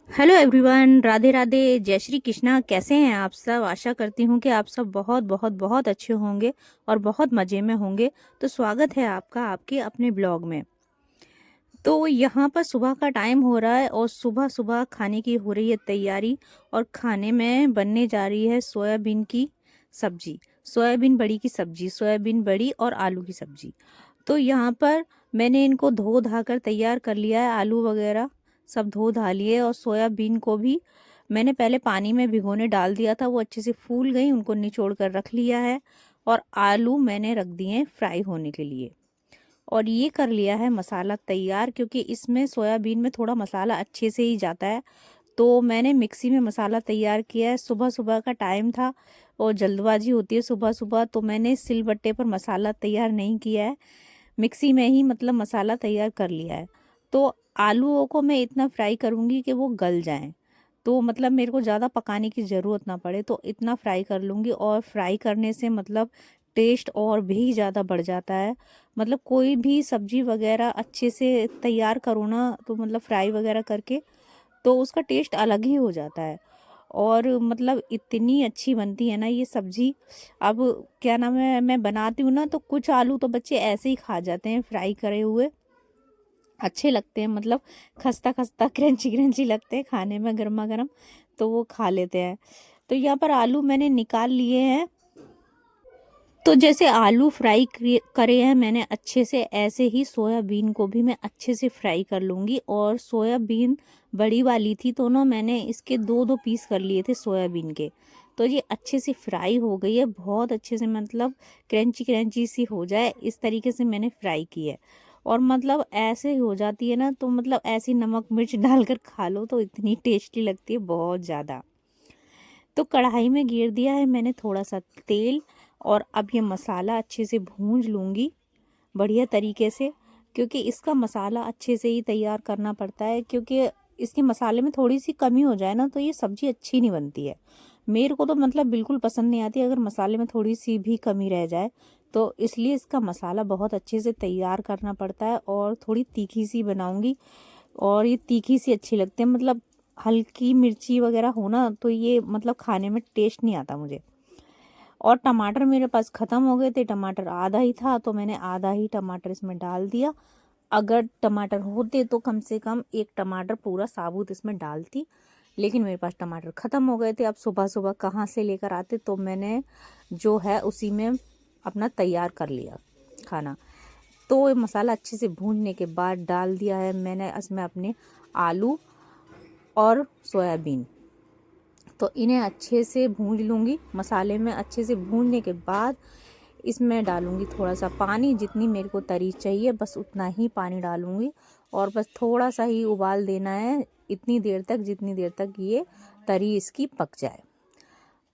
Hello everyone, Radhe Radhe, जय श्री कृष्णा। कैसे हैं आप सब? आशा करती हूँ कि आप सब बहुत बहुत बहुत अच्छे होंगे और बहुत मज़े में होंगे। तो स्वागत है आपका आपके अपने ब्लॉग में। तो यहाँ पर सुबह का टाइम हो रहा है और सुबह सुबह खाने की हो रही है तैयारी। और खाने में बनने जा रही है सोयाबीन की सब्जी, सोयाबीन बड़ी की सब्जी, सोयाबीन बड़ी और आलू की सब्जी। तो यहाँ पर मैंने इनको धो धा कर तैयार कर लिया है, आलू वगैरह सब धो धा लिए। और सोयाबीन को भी मैंने पहले पानी में भिगोने डाल दिया था, वो अच्छे से फूल गई, उनको निचोड़ कर रख लिया है। और आलू मैंने रख दिए फ्राई होने के लिए। और ये कर लिया है मसाला तैयार, क्योंकि इसमें सोयाबीन में थोड़ा मसाला अच्छे से ही जाता है। तो मैंने मिक्सी में मसाला तैयार किया है। सुबह सुबह का टाइम था और जल्दबाजी होती है सुबह सुबह, तो मैंने सिलबट्टे पर मसाला तैयार नहीं किया है, मिक्सी में ही मतलब मसाला तैयार कर लिया है। तो आलूओं को मैं इतना फ्राई करूँगी कि वो गल जाएं, तो मतलब मेरे को ज़्यादा पकाने की ज़रूरत ना पड़े, तो इतना फ्राई कर लूँगी। और फ्राई करने से मतलब टेस्ट और भी ज़्यादा बढ़ जाता है। मतलब कोई भी सब्जी वगैरह अच्छे से तैयार करो ना, तो मतलब फ्राई वगैरह करके, तो उसका टेस्ट अलग ही हो जाता है। और मतलब इतनी अच्छी बनती है ना ये सब्जी। अब क्या नाम है, मैं बनाती हूँ ना, तो कुछ आलू तो बच्चे ऐसे ही खा जाते हैं फ्राई करे हुए, अच्छे लगते हैं, मतलब खस्ता खस्ता क्रंची क्रंची लगते हैं खाने में गर्मा गर्म, तो वो खा लेते हैं। तो यहाँ पर आलू मैंने निकाल लिए हैं। तो जैसे आलू फ्राई करे हैं मैंने अच्छे से, ऐसे ही सोयाबीन को भी मैं अच्छे से फ्राई कर लूँगी। और सोयाबीन बड़ी वाली थी तो ना मैंने इसके दो दो पीस कर लिए थे सोयाबीन के। तो ये अच्छे से फ्राई हो गई है, बहुत अच्छे से, मतलब क्रंची क्रंची सी हो जाए इस तरीके से मैंने फ्राई की है। और मतलब ऐसे ही हो जाती है ना, तो मतलब ऐसी नमक मिर्च डालकर खा लो तो इतनी टेस्टी लगती है, बहुत ज़्यादा। तो कढ़ाई में घेर दिया है मैंने थोड़ा सा तेल। और अब ये मसाला अच्छे से भूंज लूँगी बढ़िया तरीके से, क्योंकि इसका मसाला अच्छे से ही तैयार करना पड़ता है, क्योंकि इसके मसाले में थोड़ी सी कमी हो जाए ना तो ये सब्ज़ी अच्छी नहीं बनती है। मेरे को तो मतलब बिल्कुल पसंद नहीं आती अगर मसाले में थोड़ी सी भी कमी रह जाए। तो इसलिए इसका मसाला बहुत अच्छे से तैयार करना पड़ता है। और थोड़ी तीखी सी बनाऊंगी, और ये तीखी सी अच्छी लगती है, मतलब हल्की मिर्ची वगैरह हो ना तो ये मतलब खाने में टेस्ट नहीं आता मुझे। और टमाटर मेरे पास ख़त्म हो गए थे, टमाटर आधा ही था तो मैंने आधा ही टमाटर इसमें डाल दिया। अगर टमाटर होते तो कम से कम एक टमाटर पूरा साबुत इसमें डालती, लेकिन मेरे पास टमाटर ख़त्म हो गए थे। अब सुबह सुबह कहाँ से लेकर आते, तो मैंने जो है उसी में अपना तैयार कर लिया खाना। तो ये मसाला अच्छे से भूनने के बाद डाल दिया है मैंने इसमें अपने आलू और सोयाबीन। तो इन्हें अच्छे से भून लूँगी मसाले में। अच्छे से भूनने के बाद इसमें डालूँगी थोड़ा सा पानी, जितनी मेरे को तरी चाहिए बस उतना ही पानी डालूँगी। और बस थोड़ा सा ही उबाल देना है, इतनी देर तक जितनी देर तक ये तरी इसकी पक जाए।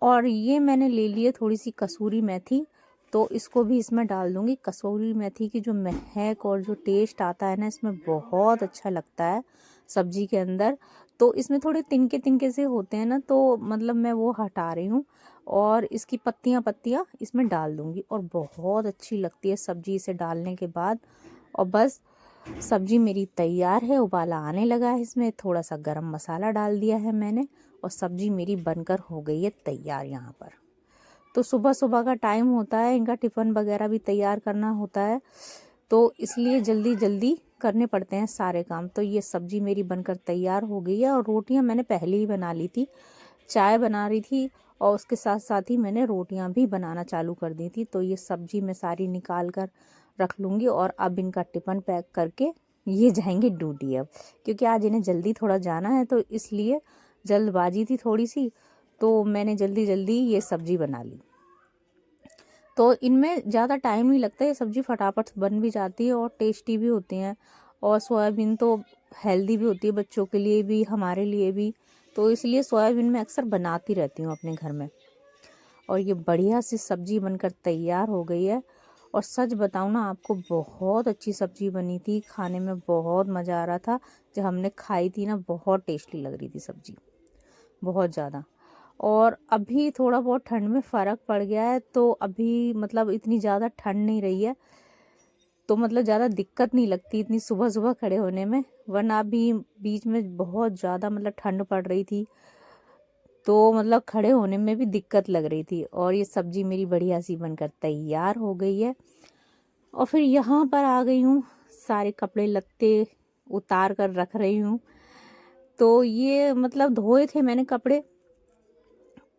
और ये मैंने ले लिए थोड़ी सी कसूरी मेथी, तो इसको भी इसमें डाल दूँगी। कसूरी मेथी की जो महक और जो टेस्ट आता है ना इसमें, बहुत अच्छा लगता है सब्जी के अंदर। तो इसमें थोड़े तिनके तिनके से होते हैं ना, तो मतलब मैं वो हटा रही हूँ। और इसकी पत्तियाँ पत्तियाँ इसमें डाल दूँगी और बहुत अच्छी लगती है सब्जी इसे डालने के बाद। और बस सब्जी मेरी तैयार है, उबाला आने लगा है, इसमें थोड़ा सा गरम मसाला डाल दिया है मैंने। और सब्जी मेरी बनकर हो गई है तैयार यहाँ पर। तो सुबह सुबह का टाइम होता है, इनका टिफ़िन वगैरह भी तैयार करना होता है, तो इसलिए जल्दी जल्दी करने पड़ते हैं सारे काम। तो ये सब्जी मेरी बनकर तैयार हो गई है। और रोटियां मैंने पहले ही बना ली थी, चाय बना रही थी और उसके साथ साथ ही मैंने रोटियां भी बनाना चालू कर दी थी। तो ये सब्जी मैं सारी निकाल कर रख लूँगी। और अब इनका टिफ़िन पैक करके ये जाएंगे ड्यूटी अब, क्योंकि आज इन्हें जल्दी थोड़ा जाना है, तो इसलिए जल्दबाजी थी थोड़ी सी, तो मैंने जल्दी जल्दी ये सब्जी बना ली। तो इनमें ज़्यादा टाइम नहीं लगता, ये सब्ज़ी फटाफट बन भी जाती है और टेस्टी भी होती हैं। और सोयाबीन तो हेल्दी भी होती है, बच्चों के लिए भी हमारे लिए भी। तो इसलिए सोयाबीन मैं अक्सर बनाती रहती हूँ अपने घर में। और ये बढ़िया सी सब्ज़ी बनकर तैयार हो गई है। और सच बताऊँ ना आपको, बहुत अच्छी सब्ज़ी बनी थी, खाने में बहुत मज़ा आ रहा था। जब हमने खाई थी ना, बहुत टेस्टी लग रही थी सब्ज़ी, बहुत ज़्यादा। और अभी थोड़ा बहुत ठंड में फ़र्क पड़ गया है, तो अभी मतलब इतनी ज़्यादा ठंड नहीं रही है। तो मतलब ज़्यादा दिक्कत नहीं लगती इतनी सुबह सुबह खड़े होने में, वरना अभी बीच में बहुत ज़्यादा मतलब ठंड पड़ रही थी, तो मतलब खड़े होने में भी दिक्कत लग रही थी। और ये सब्जी मेरी बढ़िया सी बनकर तैयार हो गई है। और फिर यहाँ पर आ गई हूँ, सारे कपड़े लत्ते उतार कर रख रही हूँ। तो ये मतलब धोए थे मैंने कपड़े,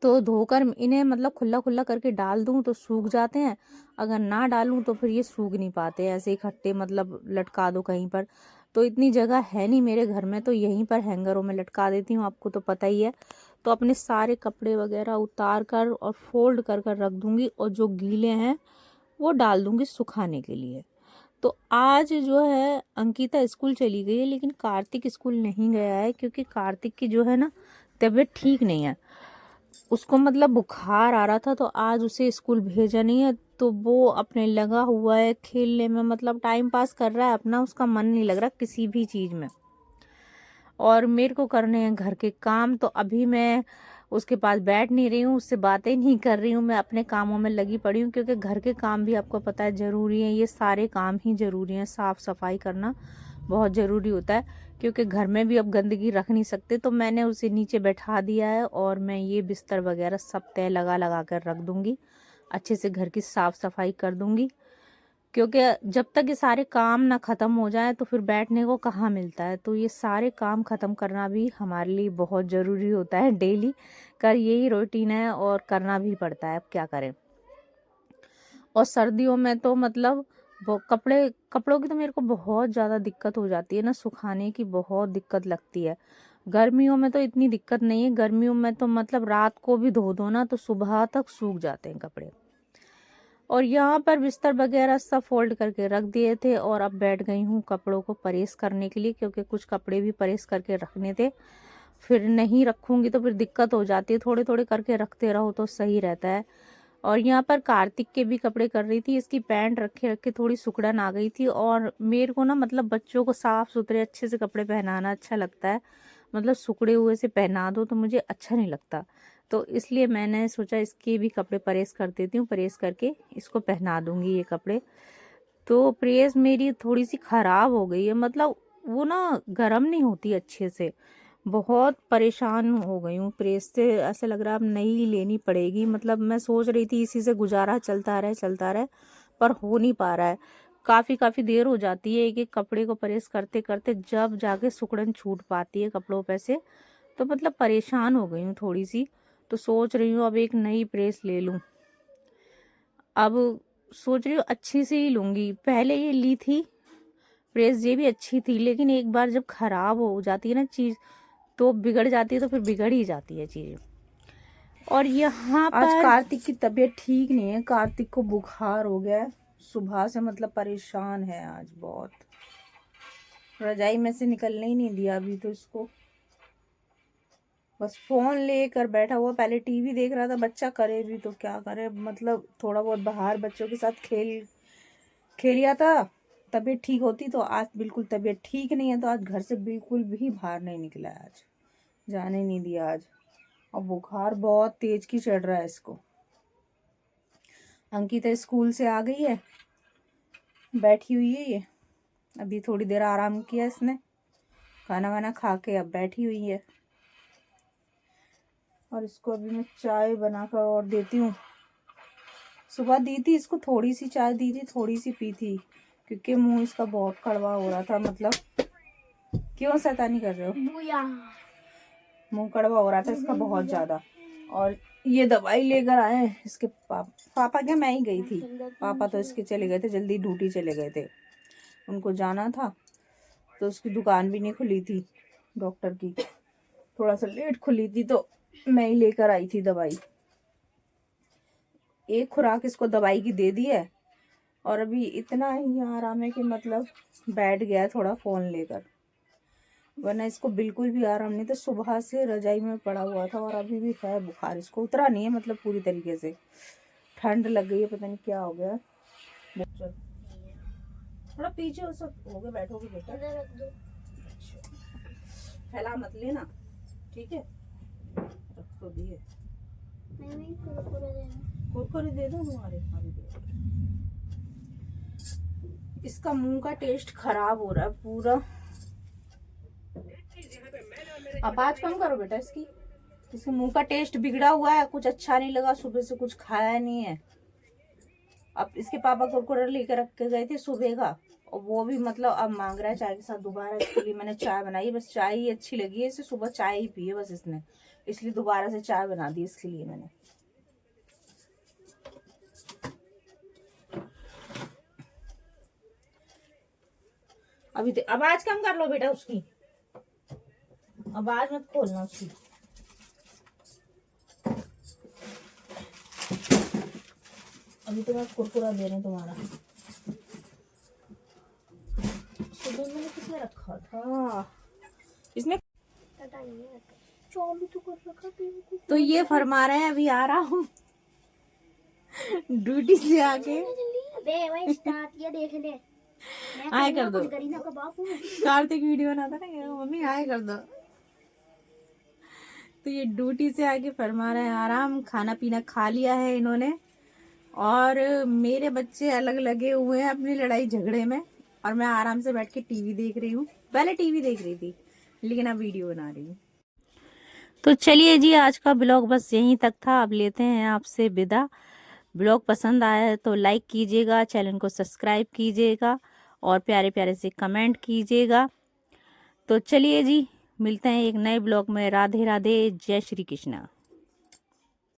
तो धोकर इन्हें मतलब खुला खुला करके डाल दूं तो सूख जाते हैं, अगर ना डालूं तो फिर ये सूख नहीं पाते, ऐसे इकट्ठे मतलब लटका दो कहीं पर। तो इतनी जगह है नहीं मेरे घर में, तो यहीं पर हैंगरों में लटका देती हूँ, आपको तो पता ही है। तो अपने सारे कपड़े वगैरह उतार कर और फोल्ड कर कर रख दूंगी, और जो गीले हैं वो डाल दूंगी सुखाने के लिए। तो आज जो है अंकिता स्कूल चली गई है, लेकिन कार्तिक स्कूल नहीं गया है, क्योंकि कार्तिक की जो है ना तबीयत ठीक नहीं है, उसको मतलब बुखार आ रहा था, तो आज उसे स्कूल भेजा नहीं है। तो वो अपने लगा हुआ है खेलने में, मतलब टाइम पास कर रहा है अपना, उसका मन नहीं लग रहा किसी भी चीज में। और मेरे को करने हैं घर के काम, तो अभी मैं उसके पास बैठ नहीं रही हूँ, उससे बातें नहीं कर रही हूँ, मैं अपने कामों में लगी पड़ी हूँ, क्योंकि घर के काम भी आपको पता है जरूरी है, ये सारे काम ही जरूरी हैं। साफ सफाई करना बहुत ज़रूरी होता है, क्योंकि घर में भी अब गंदगी रख नहीं सकते। तो मैंने उसे नीचे बैठा दिया है, और मैं ये बिस्तर वगैरह सब तय लगा लगा कर रख दूंगी, अच्छे से घर की साफ सफाई कर दूंगी, क्योंकि जब तक ये सारे काम ना ख़त्म हो जाए तो फिर बैठने को कहाँ मिलता है। तो ये सारे काम ख़त्म करना भी हमारे लिए बहुत ज़रूरी होता है, डेली कर यही रूटीन है, और करना भी पड़ता है, अब क्या करें। और सर्दियों में तो मतलब वो कपड़ों की तो मेरे को बहुत ज़्यादा दिक्कत हो जाती है ना, सुखाने की बहुत दिक्कत लगती है। गर्मियों में तो इतनी दिक्कत नहीं है, गर्मियों में तो मतलब रात को भी धो दो ना तो सुबह तक सूख जाते हैं कपड़े। और यहाँ पर बिस्तर वगैरह सब फोल्ड करके रख दिए थे, और अब बैठ गई हूँ कपड़ों को प्रेस करने के लिए, क्योंकि कुछ कपड़े भी प्रेस करके रखने थे। फिर नहीं रखूंगी तो फिर दिक्कत हो जाती है, थोड़े थोड़े करके रखते रहो तो सही रहता है। और यहाँ पर कार्तिक के भी कपड़े कर रही थी, इसकी पैंट रखे रखे थोड़ी सुकड़न आ गई थी, और मेरे को ना मतलब बच्चों को साफ सुथरे अच्छे से कपड़े पहनाना अच्छा लगता है, मतलब सुकड़े हुए से पहना दो तो मुझे अच्छा नहीं लगता। तो इसलिए मैंने सोचा इसके भी कपड़े प्रेस कर देती हूँ, प्रेस करके इसको पहना दूंगी ये कपड़े। तो प्रेस मेरी थोड़ी सी खराब हो गई है, मतलब वो ना गर्म नहीं होती अच्छे से, बहुत परेशान हो गई हूँ प्रेस से, ऐसा लग रहा है अब नई लेनी पड़ेगी। मतलब मैं सोच रही थी इसी से गुजारा चलता रहे, पर हो नहीं पा रहा है, काफ़ी काफ़ी देर हो जाती है एक एक कपड़े को प्रेस करते करते, जब जाके सुकड़न छूट पाती है कपड़ों पे से। तो मतलब परेशान हो गई हूँ थोड़ी सी, तो सोच रही हूँ अब एक नई प्रेस ले लूँ। अब सोच रही हूँ अच्छी सी ही लूँगी, पहले ये ली थी प्रेस, ये भी अच्छी थी, लेकिन एक बार जब खराब हो जाती है ना चीज़ तो बिगड़ जाती है, तो फिर बिगड़ ही जाती है चीज़ें। और यहाँ आज पर कार्तिक की तबीयत ठीक नहीं है, कार्तिक को बुखार हो गया है, सुबह से मतलब परेशान है आज बहुत, रजाई में से निकलने ही नहीं दिया अभी तो इसको, बस फोन लेकर बैठा हुआ। पहले टीवी देख रहा था, बच्चा करे भी तो क्या करे, मतलब थोड़ा बहुत बाहर बच्चों के साथ खेलिया था, तबीयत ठीक होती। तो आज बिल्कुल तबीयत ठीक नहीं है, तो आज घर से बिल्कुल भी बाहर नहीं निकला है, आज जाने नहीं दिया आज। और बुखार बहुत तेज की चढ़ रहा है इसको। अंकिता स्कूल से आ गई है, बैठी हुई है ये, अभी थोड़ी देर आराम किया इसने, खाना वाना खा के अब बैठी हुई है। और इसको अभी मैं चाय बनाकर और देती हूँ। सुबह दी थी इसको, थोड़ी सी चाय दी थी, थोड़ी सी पी थी, क्योंकि मुंह इसका बहुत कड़वा हो रहा था। मतलब क्यों शैतानी कर रहे हो, मुंह कड़वा हो रहा था इसका बहुत ज्यादा। और ये दवाई लेकर आए इसके पापा क्या, मैं ही गई थी, पापा तो इसके चले गए थे जल्दी, ड्यूटी चले गए थे, उनको जाना था, तो उसकी दुकान भी नहीं खुली थी डॉक्टर की, थोड़ा सा लेट खुली थी, तो मैं ही लेकर आई थी दवाई। एक खुराक इसको दवाई की दे दी है, और अभी इतना ही आराम है कि मतलब बैठ गया है थोड़ा फोन लेकर, वरना इसको बिल्कुल भी आराम नहीं था, सुबह से रजाई में पड़ा हुआ था, और अभी भी है बुखार, इसको उतरा नहीं है मतलब पूरी तरीके से, ठंड लग गई है, पता नहीं क्या हो गया। थोड़ा पीछे हो गए, बैठोगे बेटा, फैला मत लेना, ठीक है, रख तो दिए, कुरकुरे दे दो तुम्हारे, अभी दे। इसका मुंह का टेस्ट खराब हो रहा है पूरा। अब आज कम करो बेटा इसकी, इसके मुंह का टेस्ट बिगड़ा हुआ है, कुछ अच्छा नहीं लगा, सुबह से कुछ खाया नहीं है। अब इसके पापा कुरकुरे लेकर रख के गए थे सुबह का, और वो भी मतलब अब मांग रहा है चाय के साथ दोबारा। इसके लिए मैंने चाय बनाई, बस चाय ही अच्छी लगी है इसे, सुबह चाय ही पी है बस इसने, इसलिए दोबारा से चाय बना दी इसके लिए मैंने। अभी आवाज कम कर लो बेटा उसकी, आवाज मत खोलना उसकी। अभी तो मैं कुरकुरा दे रही हूँ तुम्हारा, सुबह मैंने किसने रखा था इसमें, तो कर रखा। तो ये फरमा रहे हैं अभी आ रहा हूँ ड्यूटी से आके। आए कर दो, कार्तिक वीडियो बनाता ना मम्मी, आए कर दो। तो ये ड्यूटी से आके फरमा रहे हैं आराम, खाना पीना खा लिया है इन्होंने, और मेरे बच्चे अलग लगे हुए हैं अपनी लड़ाई झगड़े में, और मैं आराम से बैठ के टीवी देख रही हूँ। पहले टीवी देख रही थी, लेकिन अब वीडियो बना रही हूँ। तो चलिए जी, आज का ब्लॉग बस यहीं तक था। अब लेते हैं आपसे विदा। ब्लॉग पसंद आया है तो लाइक कीजिएगा, चैनल को सब्सक्राइब कीजिएगा, और प्यारे प्यारे से कमेंट कीजिएगा। तो चलिए जी, मिलते हैं एक नए ब्लॉग में। राधे राधे, जय श्री कृष्णा।